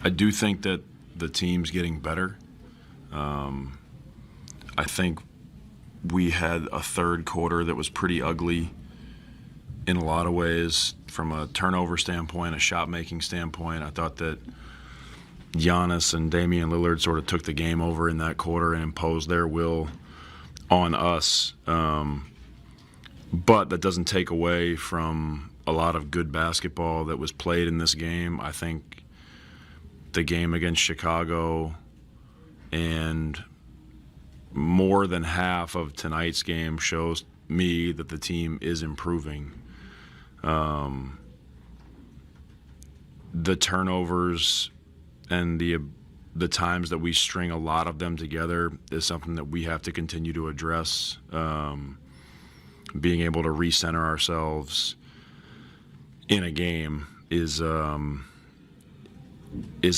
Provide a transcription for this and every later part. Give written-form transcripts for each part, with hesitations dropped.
I do think that the team's getting better. I think we had a third quarter that was pretty ugly in a lot of ways from a turnover standpoint, a shot-making standpoint. I thought that Giannis and Damian Lillard sort of took the game over in that quarter and imposed their will on us. But that doesn't take away from a lot of good basketball that was played in this game. I think the game against Chicago and more than half of tonight's game shows me that the team is improving. The turnovers and the times that we string a lot of them together is something that we have to continue to address. Being able to recenter ourselves in a game is a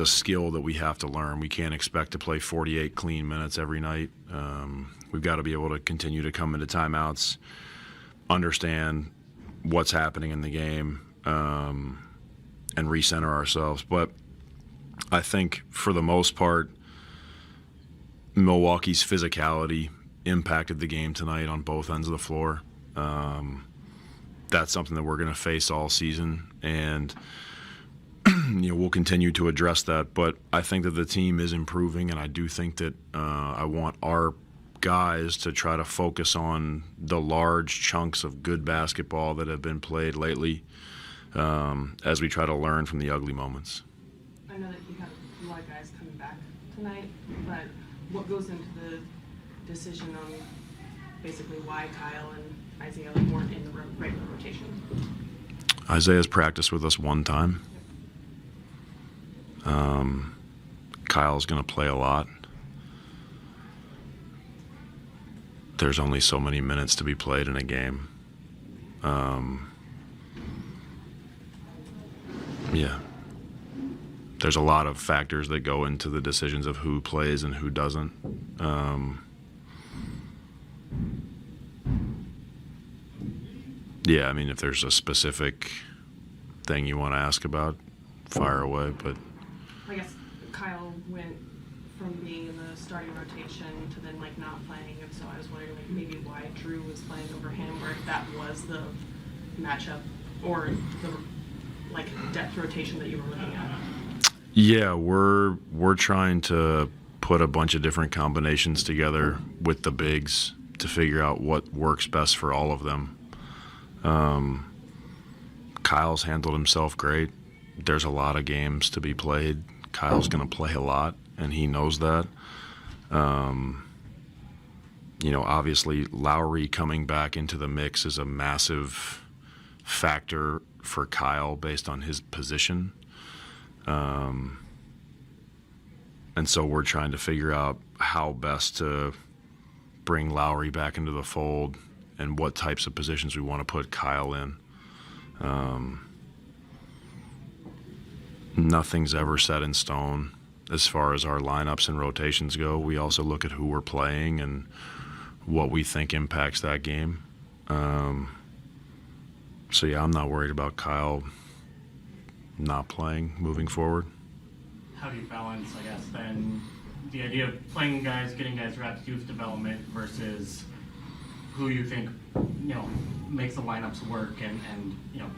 skill that we have to learn. We can't expect to play 48 clean minutes every night. We've got to be able to continue to come into timeouts, understand what's happening in the game, and recenter ourselves. But I think for the most part, Milwaukee's physicality impacted the game tonight on both ends of the floor. That's something that we're going to face all season, and we'll continue to address that. But I think that the team is improving, and I do think that I want our guys to try to focus on the large chunks of good basketball that have been played lately as we try to learn from the ugly moments. I know that you have a lot of guys coming back tonight, but what goes into the decision on basically why Kyle and Isaiah weren't in the regular rotation? Isaiah's practiced with us one time. Kyle's going to play a lot. There's only so many minutes to be played in a game. Yeah. There's a lot of factors that go into the decisions of who plays and who doesn't. Yeah, I mean, if there's a specific thing you want to ask about, fire away. But I guess Kyle went from being in the starting rotation to then not playing, and so I was wondering maybe why Drew was playing over him, or if that was the matchup or the depth rotation that you were looking at. Yeah, we're trying to put a bunch of different combinations together with the bigs to figure out what works best for all of them. Kyle's handled himself great. There's a lot of games to be played. Kyle's going to play a lot, and he knows that. Obviously Lowry coming back into the mix is a massive factor for Kyle based on his position. And so we're trying to figure out how best to bring Lowry back into the fold and what types of positions we want to put Kyle in. Nothing's ever set in stone as far as our lineups and rotations go. We also look at who we're playing and what we think impacts that game. So yeah, I'm not worried about Kyle not playing moving forward. How do you balance, I guess, then the idea of playing guys, getting guys reps, youth development versus who you think, makes the lineups work and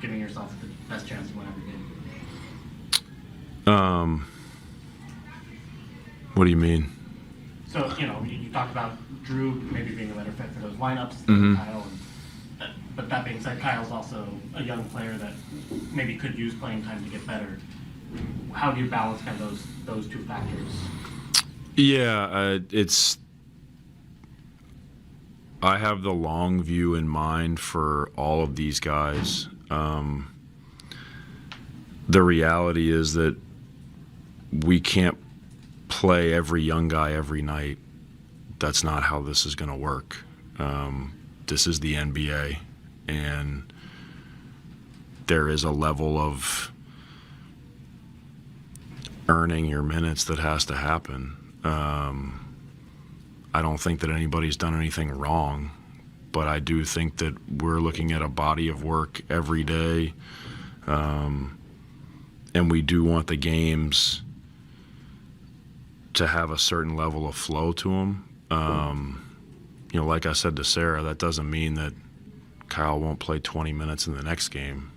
giving yourself the best chance to win every game? What do you mean? So, you talked about Drew maybe being a better fit for those lineups, Kyle, but that being said, Kyle's also a young player that maybe could use playing time to get better. How do you balance kind of those two factors? Yeah, I have the long view in mind for all of these guys. The reality is that we can't play every young guy every night. That's not how this is going to work. This is the NBA, and there is a level of earning your minutes that has to happen. I don't think that anybody's done anything wrong, but I do think that we're looking at a body of work every day, and we do want the games to have a certain level of flow to them. Like I said to Sarah, that doesn't mean that Kyle won't play 20 minutes in the next game.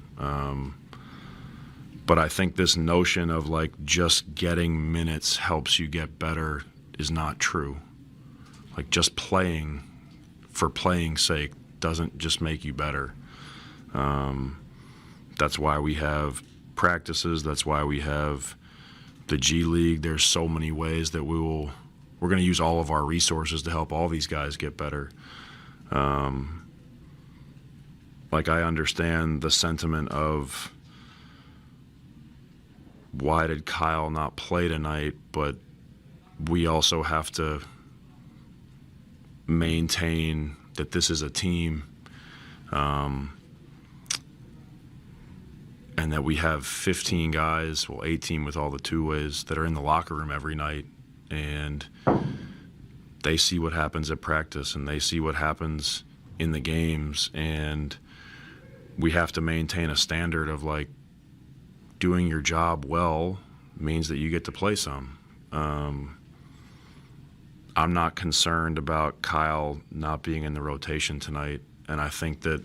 But I think this notion of like just getting minutes helps you get better is not true. Like just playing for playing's sake doesn't just make you better. That's why we have practices. That's why we have the G League. There's so many ways that we're going to use all of our resources to help all these guys get better. Like I understand the sentiment of why did Kyle not play tonight, but we also have to maintain that this is a team, and that we have 15 guys, 18 with all the two-ways, that are in the locker room every night, and they see what happens at practice and they see what happens in the games, and we have to maintain a standard of like doing your job well means that you get to play some. I'm not concerned about Kyle not being in the rotation tonight, and I think that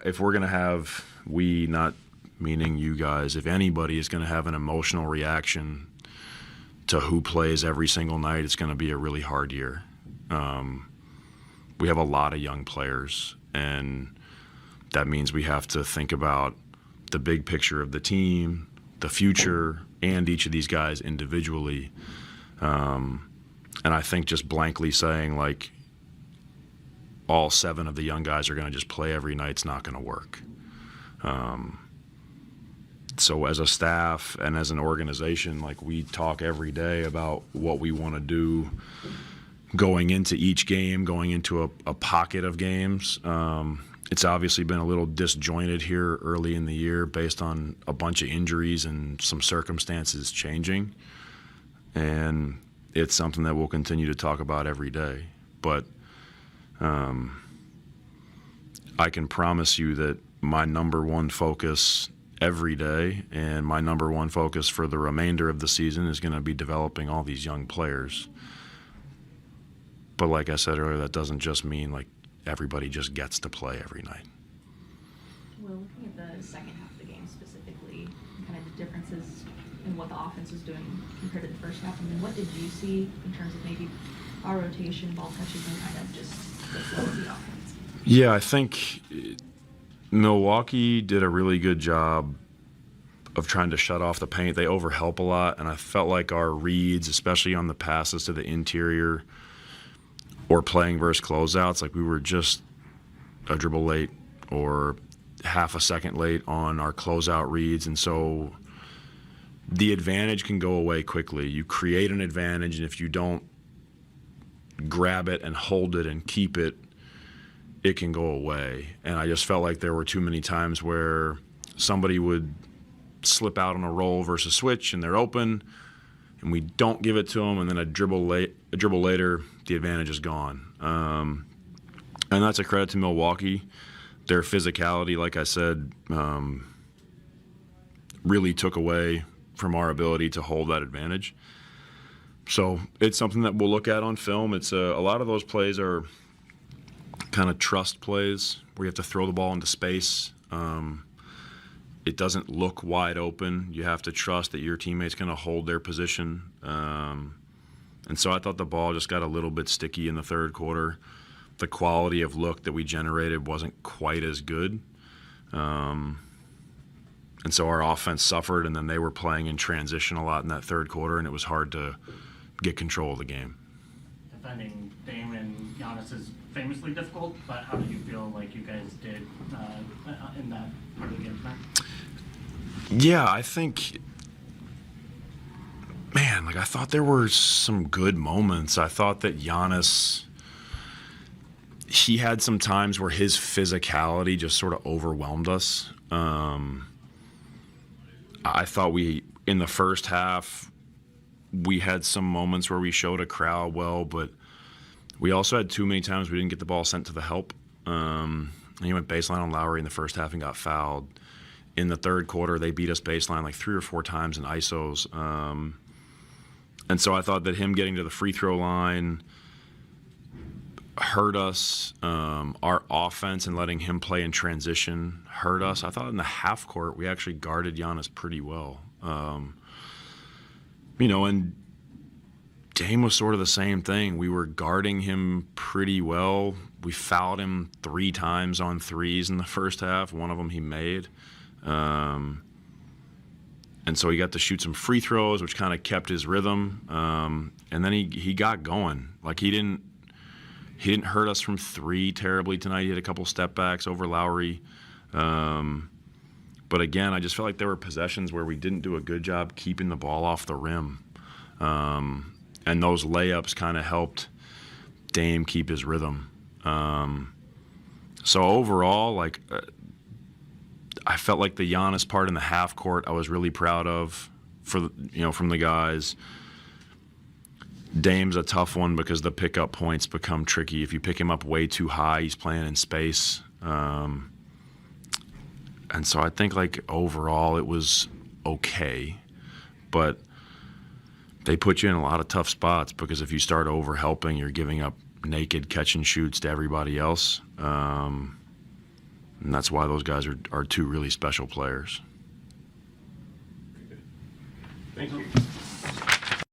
if we're going to have, we, not meaning you guys, if anybody is going to have an emotional reaction to who plays every single night, it's going to be a really hard year. We have a lot of young players, and that means we have to think about the big picture of the team, the future, and each of these guys individually. And I think just blankly saying like all 7 of the young guys are going to just play every night's not going to work. So as a staff and as an organization, like we talk every day about what we want to do going into each game, going into a pocket of games. It's obviously been a little disjointed here early in the year based on a bunch of injuries and some circumstances changing. And it's something that we'll continue to talk about every day. But I can promise you that my number one focus every day and my number one focus for the remainder of the season is going to be developing all these young players. But like I said earlier, that doesn't just mean like everybody just gets to play every night. Well, looking at the second half of the game specifically, kind of the differences in what the offense was doing compared to the first half, I mean, what did you see in terms of maybe our rotation, ball touches, and kind of just the flow of the offense? Yeah, I think Milwaukee did a really good job of trying to shut off the paint. They overhelp a lot, and I felt like our reads, especially on the passes to the interior or playing versus closeouts, like we were just a dribble late or half a second late on our closeout reads, and so the advantage can go away quickly. You create an advantage, and if you don't grab it and hold it and keep it, it can go away. And I just felt like there were too many times where somebody would slip out on a roll versus switch and they're open and we don't give it to them, and then a dribble later, the advantage is gone. And that's a credit to Milwaukee. Their physicality, like I said, really took away from our ability to hold that advantage. So it's something that we'll look at on film. It's a lot of those plays are kind of trust plays where you have to throw the ball into space. It doesn't look wide open. You have to trust that your teammate's going to hold their position. And so I thought the ball just got a little bit sticky in the third quarter. The quality of look that we generated wasn't quite as good. And so our offense suffered, and then they were playing in transition a lot in that third quarter, and it was hard to get control of the game. Defending Dame and Giannis is famously difficult, but how did you feel like you guys did in that part of the game tonight? Yeah, I think, man, like I thought there were some good moments. I thought that Giannis, he had some times where his physicality just sort of overwhelmed us. I thought in the first half, we had some moments where we showed a crowd well, but we also had too many times we didn't get the ball sent to the help. And he went baseline on Lowry in the first half and got fouled. in the third quarter, they beat us baseline like 3 or 4 times in ISOs. And so I thought that him getting to the free throw line hurt us. Our offense and letting him play in transition hurt us. I thought in the half court, we actually guarded Giannis pretty well. And Dame was sort of the same thing. We were guarding him pretty well. We fouled him 3 times on threes in the first half. One of them he made. And so he got to shoot some free throws, which kind of kept his rhythm. And then he got going. Like he didn't hurt us from 3 terribly tonight. He had a couple step backs over Lowry. But again, I just felt like there were possessions where we didn't do a good job keeping the ball off the rim. And those layups kind of helped Dame keep his rhythm. So overall, I felt like the Giannis part in the half court I was really proud of from the guys. Dame's a tough one because the pickup points become tricky. If you pick him up way too high, he's playing in space. And so I think overall it was okay, but they put you in a lot of tough spots because if you start over helping, you're giving up naked catch and shoots to everybody else. And that's why those guys are 2 really special players. Thank you.